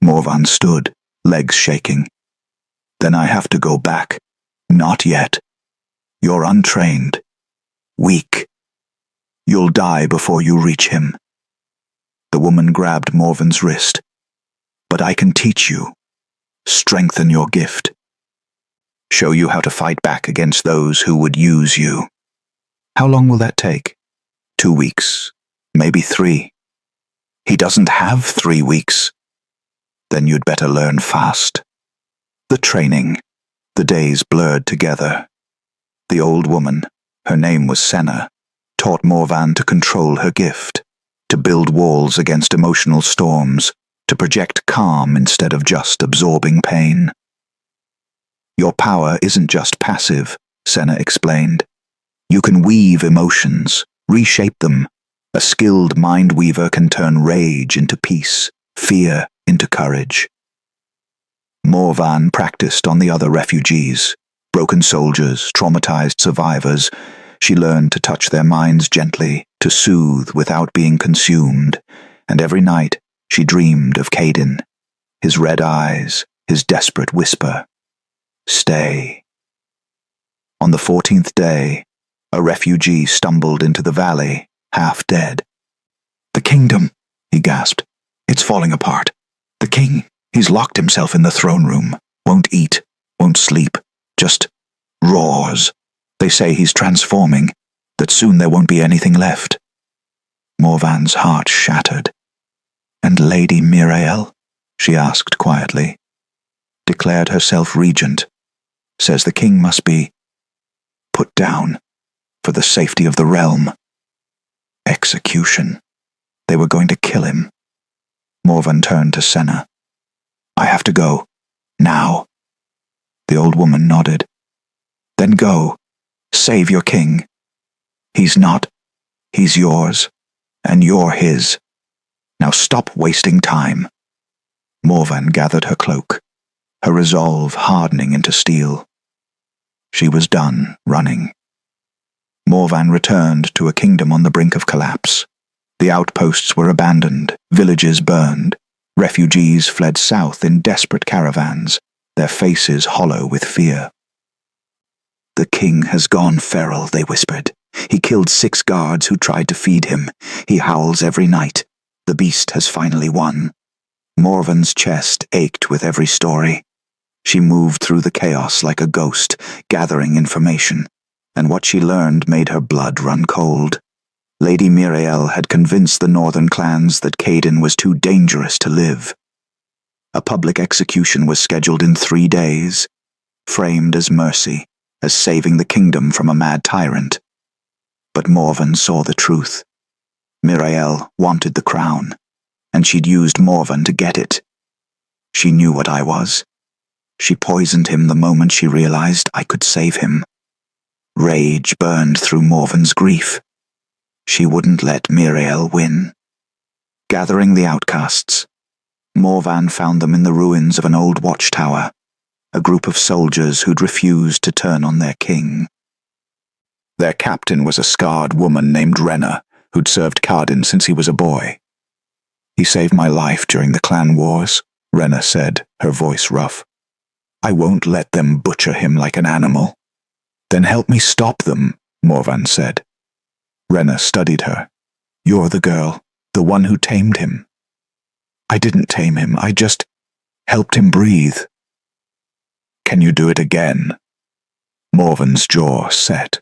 Morvan stood, legs shaking. Then I have to go back. Not yet. You're untrained. Weak. You'll die before you reach him. The woman grabbed Morvan's wrist. But I can teach you. Strengthen your gift. Show you how to fight back against those who would use you. How long will that take? 2 weeks. Maybe 3. He doesn't have 3 weeks. Then you'd better learn fast. The training. The days blurred together. The old woman, her name was Senna, taught Morvan to control her gift, to build walls against emotional storms, to project calm instead of just absorbing pain. Your power isn't just passive, Senna explained. You can weave emotions, reshape them. A skilled mind weaver can turn rage into peace, fear into courage. Morvan practiced on the other refugees, broken soldiers, traumatized survivors. She learned to touch their minds gently, to soothe without being consumed, and every night she dreamed of Caden, his red eyes, his desperate whisper. Stay. On the 14th day, a refugee stumbled into the valley, half dead. The kingdom, he gasped. It's falling apart. The king, he's locked himself in the throne room, won't eat, won't sleep, just roars. They say he's transforming, that soon there won't be anything left. Morvan's heart shattered. And Lady Mirael? She asked quietly. Declared herself regent. Says the king must be put down for the safety of the realm. Execution. They were going to kill him. Morvan turned to Senna. I have to go. Now. The old woman nodded. Then go. Save your king. He's not. He's yours. And you're his. Now stop wasting time. Morvan gathered her cloak, her resolve hardening into steel. She was done running. Morvan returned to a kingdom on the brink of collapse. The outposts were abandoned, villages burned. Refugees fled south in desperate caravans, their faces hollow with fear. The king has gone feral, they whispered. He killed 6 guards who tried to feed him. He howls every night. The beast has finally won. Morvan's chest ached with every story. She moved through the chaos like a ghost, gathering information, and what she learned made her blood run cold. Lady Mirael had convinced the northern clans that Caden was too dangerous to live. A public execution was scheduled in 3 days, framed as mercy, as saving the kingdom from a mad tyrant. But Morvan saw the truth. Mirael wanted the crown, and she'd used Morvan to get it. She knew what I was. She poisoned him the moment she realized I could save him. Rage burned through Morvan's grief. She wouldn't let Mirael win. Gathering the outcasts, Morvan found them in the ruins of an old watchtower, a group of soldiers who'd refused to turn on their king. Their captain was a scarred woman named Renna, who'd served Cardin since he was a boy. He saved my life during the clan wars, Renna said, her voice rough. I won't let them butcher him like an animal. Then help me stop them, Morvan said. Renna studied her. You're the girl, the one who tamed him. I didn't tame him, I just helped him breathe. Can you do it again? Morvan's jaw set.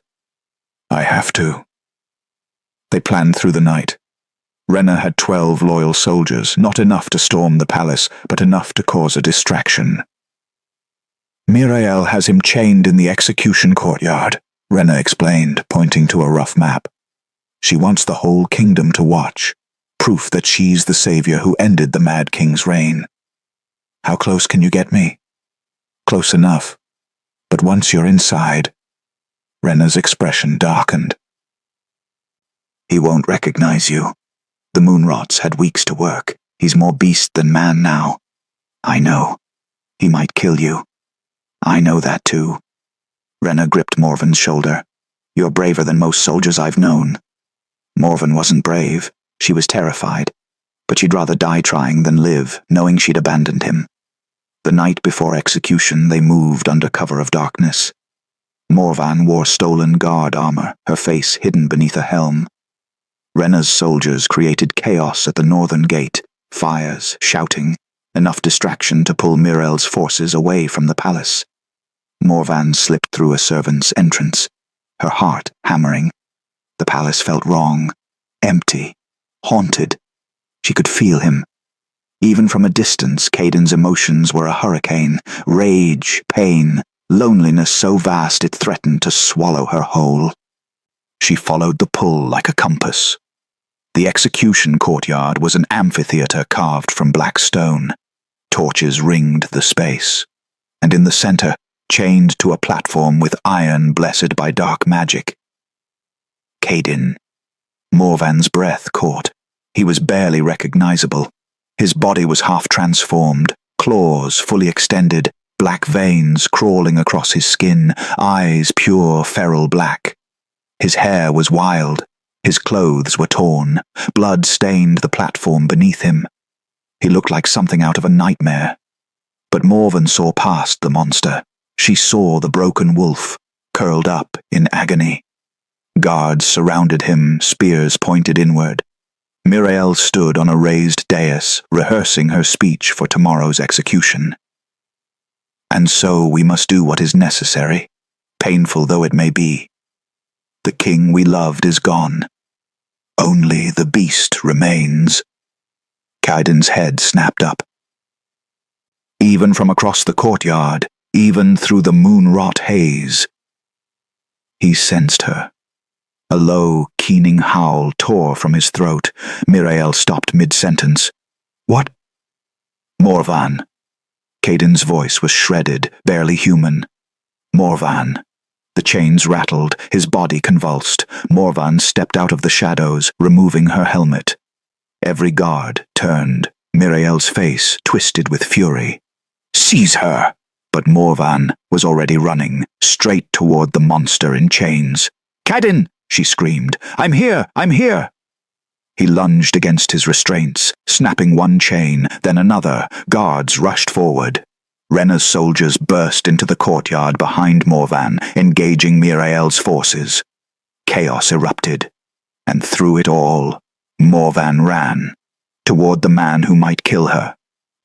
I have to. They planned through the night. Renna had 12 loyal soldiers, not enough to storm the palace, but enough to cause a distraction. Mirael has him chained in the execution courtyard, Renna explained, pointing to a rough map. She wants the whole kingdom to watch, proof that she's the savior who ended the Mad King's reign. How close can you get me? Close enough. But once you're inside, Rena's expression darkened. He won't recognize you. The Moonrots had weeks to work. He's more beast than man now. I know. He might kill you. I know that too. Rena gripped Morven's shoulder. You're braver than most soldiers I've known. Morven wasn't brave. She was terrified. But she'd rather die trying than live, knowing she'd abandoned him. The night before execution, they moved under cover of darkness. Morvan wore stolen guard armor, her face hidden beneath a helm. Rena's soldiers created chaos at the northern gate, fires, shouting, enough distraction to pull Mirel's forces away from the palace. Morvan slipped through a servant's entrance, her heart hammering. The palace felt wrong, empty, haunted. She could feel him. Even from a distance, Caden's emotions were a hurricane, rage, pain, loneliness so vast it threatened to swallow her whole. She followed the pull like a compass. The execution courtyard was an amphitheater carved from black stone. Torches ringed the space, and in the center, chained to a platform with iron blessed by dark magic. Caden. Morvan's breath caught. He was barely recognizable. His body was half transformed, claws fully extended, black veins crawling across his skin, eyes pure feral black. His hair was wild. His clothes were torn. Blood stained the platform beneath him. He looked like something out of a nightmare. But Morven saw past the monster. She saw the broken wolf, curled up in agony. Guards surrounded him, spears pointed inward. Mirel stood on a raised dais, rehearsing her speech for tomorrow's execution. And so we must do what is necessary, painful though it may be. The king we loved is gone. Only the beast remains. Caden's head snapped up. Even from across the courtyard, even through the moon-wrought haze, he sensed her. A low, keening howl tore from his throat. Mirel stopped mid-sentence. What? Morvan. Caden's voice was shredded, barely human. Morvan. The chains rattled, his body convulsed. Morvan stepped out of the shadows, removing her helmet. Every guard turned, Mirel's face twisted with fury. Seize her! But Morvan was already running, straight toward the monster in chains. Caden! She screamed. I'm here! I'm here! He lunged against his restraints, snapping one chain, then another. Guards rushed forward. Rena's soldiers burst into the courtyard behind Morvan, engaging Mirel's forces. Chaos erupted, and through it all, Morvan ran, toward the man who might kill her,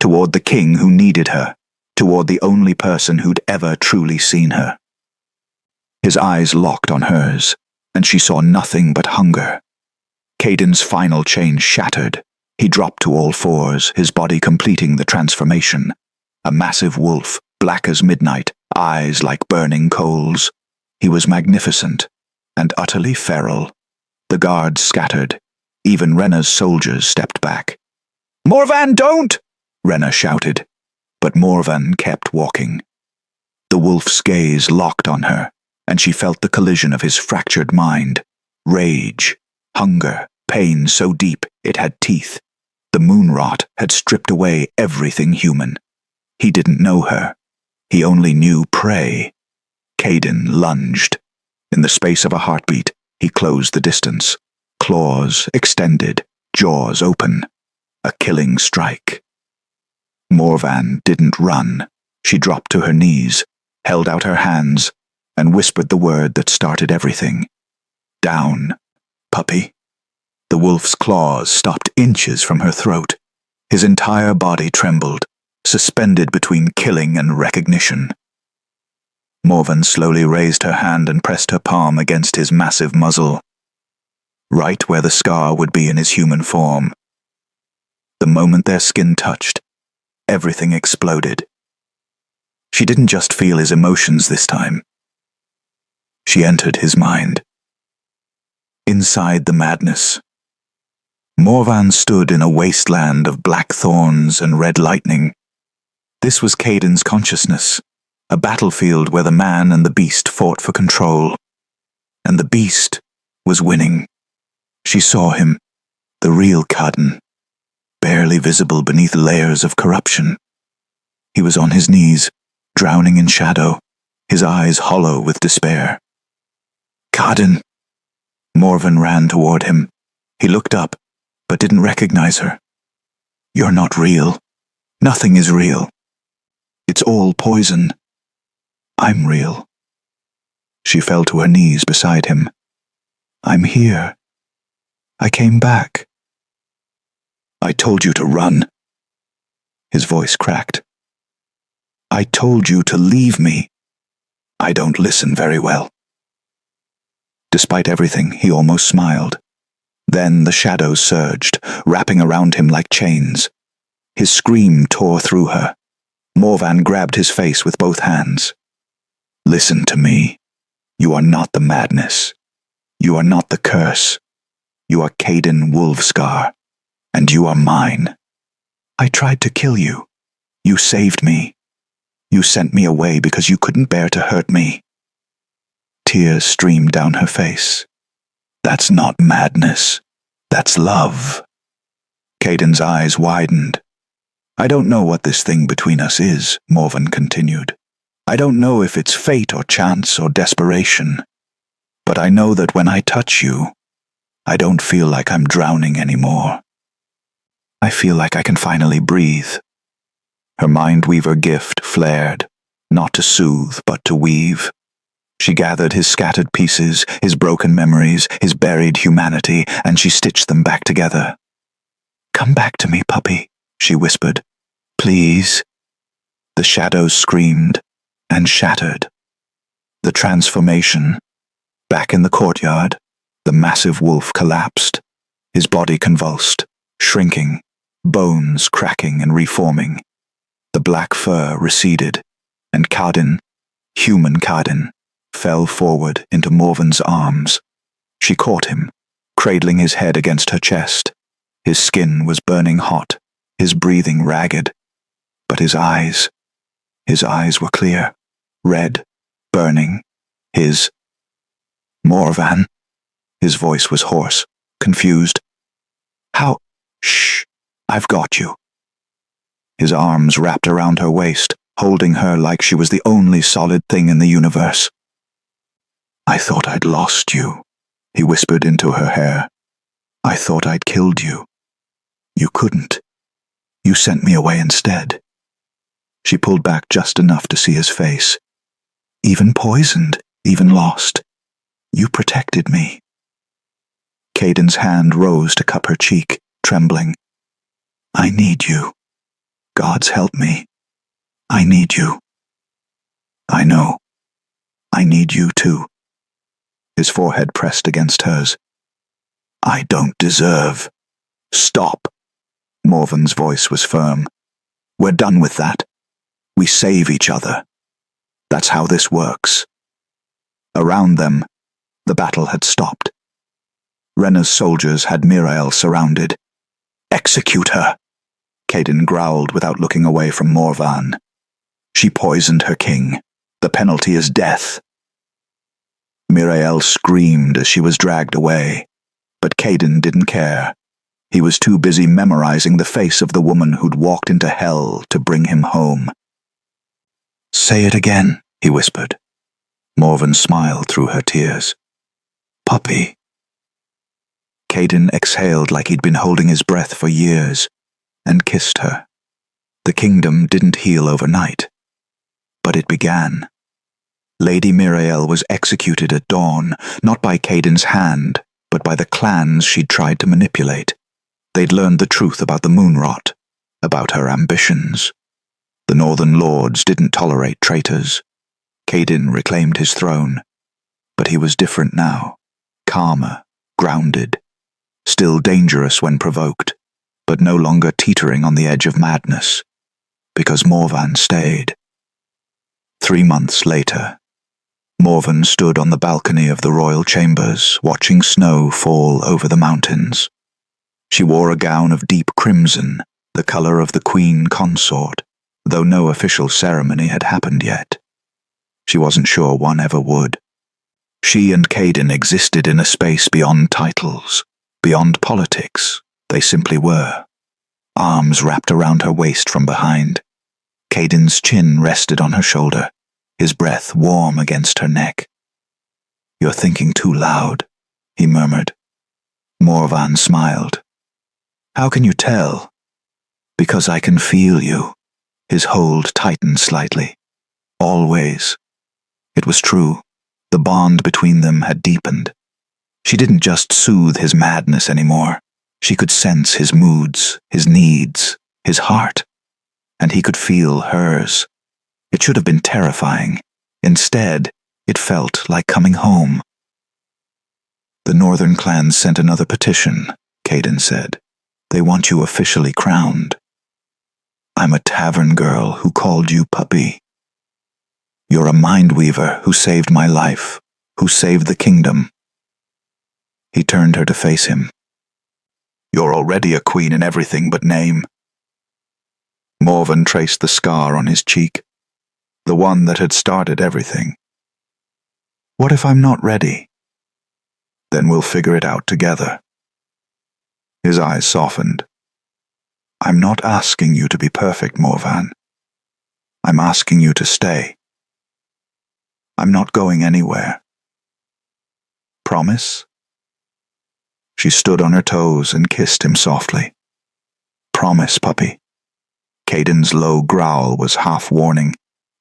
toward the king who needed her, toward the only person who'd ever truly seen her. His eyes locked on hers, and she saw nothing but hunger. Caden's final chain shattered. He dropped to all fours, his body completing the transformation. A massive wolf, black as midnight, eyes like burning coals. He was magnificent, and utterly feral. The guards scattered. Even Rena's soldiers stepped back. Morvan, don't! Rena shouted. But Morvan kept walking. The wolf's gaze locked on her, and she felt the collision of his fractured mind. Rage, hunger, pain so deep it had teeth. The moonrot had stripped away everything human. He didn't know her. He only knew prey. Caden lunged. In the space of a heartbeat, he closed the distance. Claws extended, jaws open. A killing strike. Morvan didn't run. She dropped to her knees, held out her hands, and whispered the word that started everything. Down, puppy. The wolf's claws stopped inches from her throat. His entire body trembled, suspended between killing and recognition. Morven slowly raised her hand and pressed her palm against his massive muzzle, right where the scar would be in his human form. The moment their skin touched, everything exploded. She didn't just feel his emotions this time. She entered his mind. Inside the madness, Morvan stood in a wasteland of black thorns and red lightning. This was Caden's consciousness, a battlefield where the man and the beast fought for control. and the beast was winning. She saw him, the real Cardin, barely visible beneath layers of corruption. He was on his knees, drowning in shadow, his eyes hollow with despair. Cardin! Morven ran toward him. He looked up, but didn't recognize her. You're not real. Nothing is real. It's all poison. I'm real. She fell to her knees beside him. I'm here. I came back. I told you to run. His voice cracked. I told you to leave me. I don't listen very well. Despite everything, he almost smiled. Then the shadows surged, wrapping around him like chains. His scream tore through her. Morvan grabbed his face with both hands. Listen to me. You are not the madness. You are not the curse. You are Cayden Wolfscar, and you are mine. I tried to kill you. You saved me. You sent me away because you couldn't bear to hurt me. Tears streamed down her face. That's not madness. That's love. Cayden's eyes widened. I don't know what this thing between us is, Morven continued. I don't know if it's fate or chance or desperation. But I know that when I touch you, I don't feel like I'm drowning anymore. I feel like I can finally breathe. Her mind-weaver gift flared, not to soothe, but to weave. She gathered his scattered pieces, his broken memories, his buried humanity, and she stitched them back together. Come back to me, puppy, she whispered. Please. The shadows screamed and shattered. The transformation. Back in the courtyard, the massive wolf collapsed, his body convulsed, shrinking, bones cracking and reforming. The black fur receded, and Cardin, human Cardin, fell forward into Morven's arms. She caught him, cradling his head against her chest. His skin was burning hot, his breathing ragged. But his eyes were clear, red, burning. His... Morvan. His voice was hoarse, confused. How? Shh, I've got you. His arms wrapped around her waist, holding her like she was the only solid thing in the universe. I thought I'd lost you, he whispered into her hair. I thought I'd killed you. You couldn't. You sent me away instead. She pulled back just enough to see his face. Even poisoned, even lost. You protected me. Cayden's hand rose to cup her cheek, trembling. I need you. Gods help me. I need you. I know. I need you too. His forehead pressed against hers. I don't deserve. Stop. Morven's voice was firm. We're done with that. We save each other. That's how this works. Around them, the battle had stopped. Renna's soldiers had Mirael surrounded. Execute her, Cayden growled without looking away from Morvan. She poisoned her king. The penalty is death. Mirael screamed as she was dragged away, but Cayden didn't care. He was too busy memorizing the face of the woman who'd walked into hell to bring him home. Say it again, he whispered. Morven smiled through her tears. Puppy. Cayden exhaled like he'd been holding his breath for years, and kissed her. The kingdom didn't heal overnight, but it began. Lady Mirael was executed at dawn, not by Cayden's hand, but by the clans she'd tried to manipulate. They'd learned the truth about the moonrot, about her ambitions. The Northern Lords didn't tolerate traitors. Cayden reclaimed his throne, but he was different now, calmer, grounded, still dangerous when provoked, but no longer teetering on the edge of madness, because Morvan stayed. 3 months later, Morven stood on the balcony of the royal chambers, watching snow fall over the mountains. She wore a gown of deep crimson, the color of the queen consort, though no official ceremony had happened yet. She wasn't sure one ever would. She and Caden existed in a space beyond titles, beyond politics. They simply were. Arms wrapped around her waist from behind. Caden's chin rested on her shoulder, his breath warm against her neck. "You're thinking too loud," he murmured. Morvan smiled. "How can you tell?" "Because I can feel you." His hold tightened slightly. Always. It was true. The bond between them had deepened. She didn't just soothe his madness anymore. She could sense his moods, his needs, his heart. And he could feel hers. It should have been terrifying. Instead, it felt like coming home. "The Northern clans sent another petition," Caden said. "They want you officially crowned. I'm a tavern girl who called you puppy. You're a mind weaver who saved my life, who saved the kingdom." He turned her to face him. "You're already a queen in everything but name." Morvan traced the scar on his cheek, the one that had started everything. "What if I'm not ready?" "Then we'll figure it out together." His eyes softened. "I'm not asking you to be perfect, Morvan. I'm asking you to stay. I'm not going anywhere. Promise?" She stood on her toes and kissed him softly. "Promise, puppy." Caden's low growl was half warning,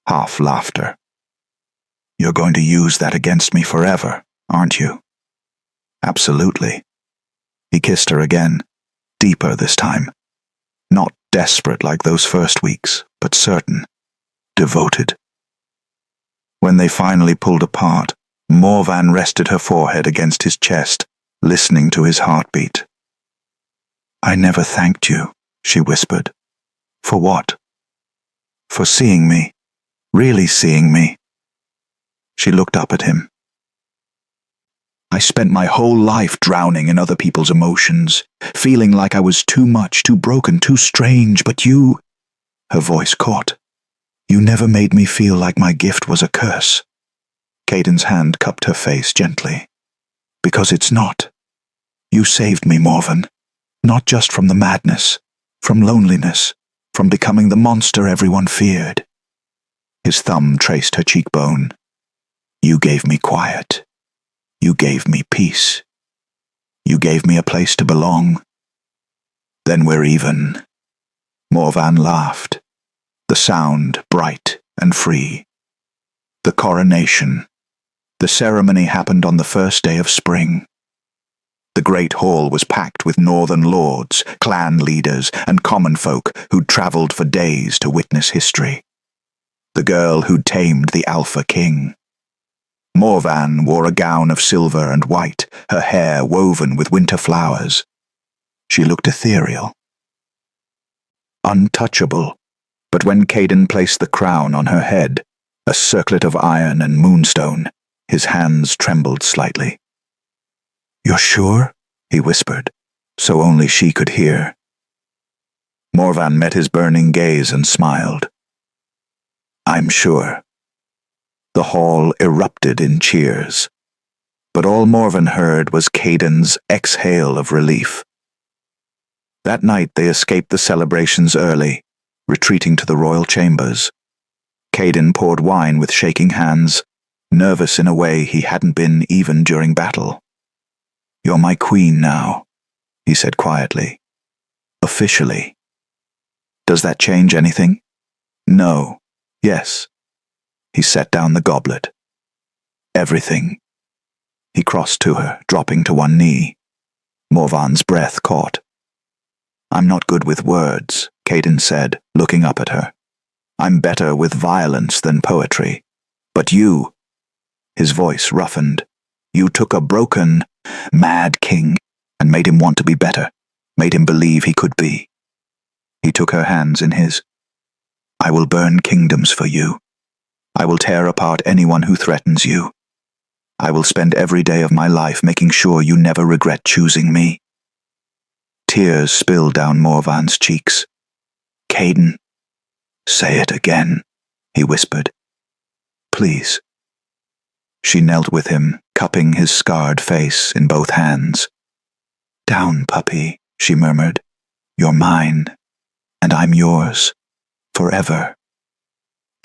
half laughter. "You're going to use that against me forever, aren't you?" "Absolutely." He kissed her again, deeper this time. Not desperate like those first weeks, but certain, devoted. When they finally pulled apart, Morvan rested her forehead against his chest, listening to his heartbeat. "I never thanked you," she whispered. "For what?" "For seeing me, really seeing me." She looked up at him. "I spent my whole life drowning in other people's emotions, feeling like I was too much, too broken, too strange, but you—" Her voice caught. "You never made me feel like my gift was a curse." Caden's hand cupped her face gently. "Because it's not. You saved me, Morvan. Not just from the madness, from loneliness, from becoming the monster everyone feared." His thumb traced her cheekbone. "You gave me quiet. You gave me peace. You gave me a place to belong. Then we're even." Morvan laughed, the sound bright and free. The coronation. The ceremony happened on the first day of spring. The great hall was packed with northern lords, clan leaders, and common folk who'd traveled for days to witness history. The girl who'd tamed the Alpha King. Morvan wore a gown of silver and white, her hair woven with winter flowers. She looked ethereal. Untouchable, but when Caden placed the crown on her head, a circlet of iron and moonstone, his hands trembled slightly. "You're sure?" he whispered, so only she could hear. Morvan met his burning gaze and smiled. "I'm sure." The hall erupted in cheers, but all Morvan heard was Caden's exhale of relief. That night they escaped the celebrations early, retreating to the royal chambers. Caden poured wine with shaking hands, nervous in a way he hadn't been even during battle. "You're my queen now," he said quietly. "Officially. Does that change anything?" "No. Yes." He set down the goblet. "Everything." He crossed to her, dropping to one knee. Morvan's breath caught. "I'm not good with words," Caden said, looking up at her. "I'm better with violence than poetry. But you—" His voice roughened. "You took a broken, mad king and made him want to be better, made him believe he could be." He took her hands in his. "I will burn kingdoms for you. I will tear apart anyone who threatens you. I will spend every day of my life making sure you never regret choosing me." Tears spilled down Morvan's cheeks. "Caden." "Say it again," he whispered. "Please." She knelt with him, cupping his scarred face in both hands. "Down, puppy," she murmured. "You're mine, and I'm yours, forever."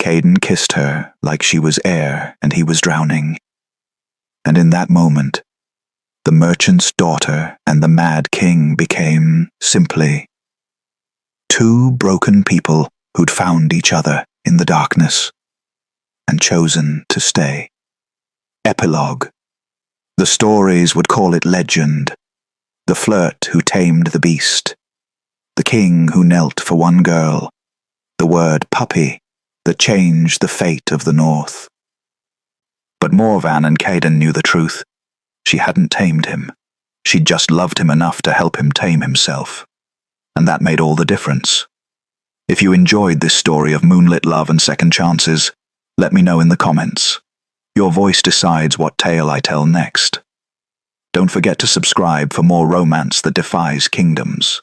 Caden kissed her like she was air and he was drowning. And in that moment, the merchant's daughter and the mad king became, simply, two broken people who'd found each other in the darkness and chosen to stay. Epilogue. The stories would call it legend. The flirt who tamed the beast. The king who knelt for one girl. The word puppy that changed the fate of the North. But Morvan and Caden knew the truth. She hadn't tamed him. She'd just loved him enough to help him tame himself. And that made all the difference. If you enjoyed this story of moonlit love and second chances, let me know in the comments. Your voice decides what tale I tell next. Don't forget to subscribe for more romance that defies kingdoms.